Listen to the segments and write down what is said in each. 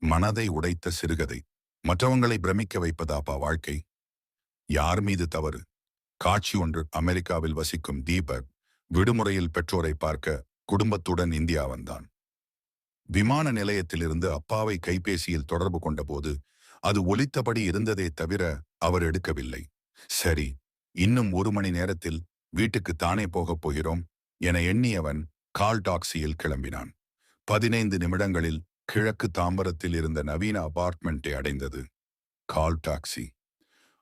மனதை உடைத்த சிறுகதை. மற்றவங்களை பிரமிக்க வைப்பதாப்பா வாழ்க்கை? யார் மீது தவறு? காட்சி ஒன்று. அமெரிக்காவில் வசிக்கும் தீபக் விடுமுறையில் பெற்றோரை பார்க்க குடும்பத்துடன் இந்தியா வந்தான். விமான நிலையத்திலிருந்து அப்பாவை கைபேசியில் தொடர்பு கொண்டபோது அது ஒலித்தபடி இருந்ததே தவிர அவர் எடுக்கவில்லை. சரி, இன்னும் 1 மணி நேரத்தில் வீட்டுக்கு தானே போகப் போகிறோம் என எண்ணியவன் கால் டாக்ஸியில் கிளம்பினான். 15 நிமிடங்களில் கிழக்கு தாம்பரத்தில் இருந்த நவீன அபார்ட்மெண்ட்டை அடைந்தது கால் டாக்ஸி.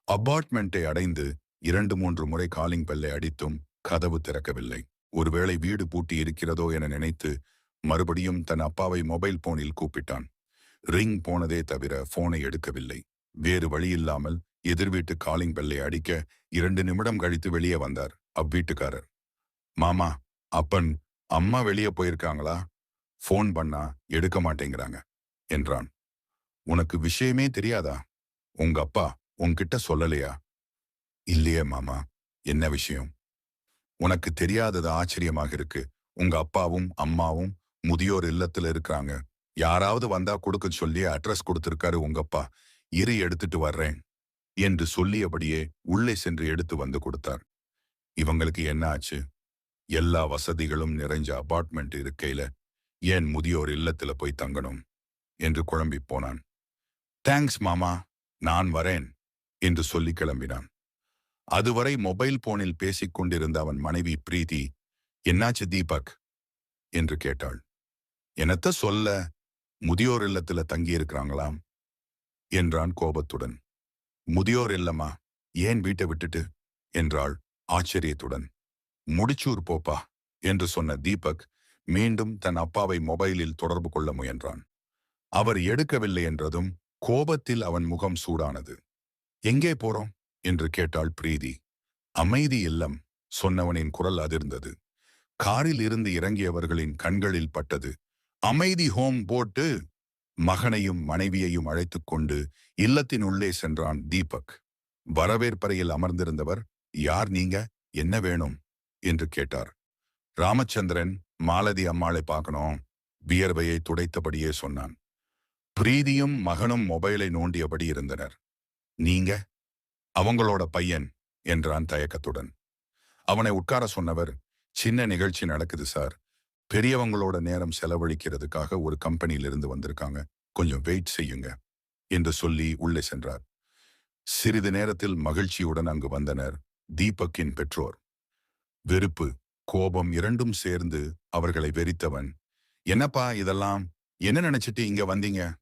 அபார்ட்மெண்ட்டை அடைந்து 2-3 முறை காலிங் பெல்லை அடித்தும் கதவு திறக்கவில்லை. ஒருவேளை வீடு பூட்டி இருக்கிறதோ என நினைத்து மறுபடியும் தன் அப்பாவை மொபைல் போனில் கூப்பிட்டான். ரிங் போனதே தவிர போனை எடுக்கவில்லை. வேறு வழியில்லாமல் எதிர்வீட்டு காலிங் பெல்லை அடிக்க 2 நிமிடம் கழித்து வெளியே வந்தார் அவ்வீட்டுக்காரர். மாமா, அப்பன் அம்மா வெளியே போயிருக்காங்களா? போன் பண்ணா எடுக்க மாட்டேங்கிறாங்க என்றான். உனக்கு விஷயமே தெரியாதா? உங்க அப்பா உன்கிட்ட சொல்லலையா? இல்லையே மாமா. என்ன விஷயம்? உனக்கு தெரியாதது ஆச்சரியமாக இருக்கு. உங்க அப்பாவும் அம்மாவும் முதியோர் இல்லத்துல இருக்கிறாங்க. யாராவது வந்தா கொடுக்க சொல்லி அட்ரஸ் கொடுத்திருக்காரு உங்க அப்பா. இரு எடுத்துட்டு வர்றேன் என்று சொல்லியபடியே உள்ளே சென்று எடுத்து வந்து கொடுத்தார். இவங்களுக்கு என்ன ஆச்சு? எல்லா வசதிகளும் நிறைஞ்ச அபார்ட்மெண்ட் இருக்கையில ஏன் முதியோர் இல்லத்துல போய் தங்கணும் என்று குழம்பி போனான். தேங்க்ஸ் மாமா, நான் வரேன் என்று சொல்லி கிளம்பினான். அதுவரை மொபைல் போனில் பேசிக் கொண்டிருந்த அவன் மனைவி பிரீத்தி, என்னாச்சு தீபக் என்று கேட்டாள். என்னத்த சொல்ல, முதியோர் இல்லத்துல தங்கியிருக்கிறாங்களாம் என்றான் கோபத்துடன். முதியோர் இல்லமா? ஏன் வீட்டை விட்டுட்டு என்றாள் ஆச்சரியத்துடன். முடிச்சூர் போப்பா என்று சொன்ன தீபக் மீண்டும் தன் அப்பாவை மொபைலில் தொடர்பு கொள்ள முயன்றான். அவர் எடுக்கவில்லை என்றதும் கோபத்தில் அவன் முகம் சூடானது. எங்கே போறோம் என்று கேட்டாள் பிரீதி. அமைதி இல்லம் சொன்னவனின் குரல் அதிர்ந்தது. காரில் இருந்து இறங்கியவர்களின் கண்களில் பட்டது. அமைதி ஹோம் போட்டு மகனையும் மனைவியையும் அழைத்துக் கொண்டு இல்லத்தின் உள்ளே சென்றான் தீபக். வரவேற்பறையில் அமர்ந்திருந்தவர், யார் நீங்க, என்ன வேணும் என்று கேட்டார். ராமச்சந்திரன், மாலதி அம்மாளை பார்க்கணும், வியர்வையை துடைத்தபடியே சொன்னான். பிரீதியும் மகனும் மொபைலை நோண்டியபடி இருந்தனர். நீங்க? அவங்களோட பையன் என்றான் தயக்கத்துடன். அவனை உட்கார சொன்னவர், சின்ன நிகழ்ச்சி நடக்குது சார். பெரியவங்களோட நேரம் செலவழிக்கிறதுக்காக ஒரு கம்பெனியிலிருந்து வந்திருக்காங்க, கொஞ்சம் வெயிட் செய்யுங்க என்று சொல்லி உள்ளே சென்றார். சிறிது நேரத்தில் மகிழ்ச்சியுடன் அங்கு வந்தனர் தீபக்கின் பெற்றோர். வெறுப்பு, கோபம் இரண்டும் சேர்ந்து அவர்களை வெறித்தவன், என்னப்பா இதெல்லாம், என்ன நினைச்சிட்டு இங்க வந்தீங்க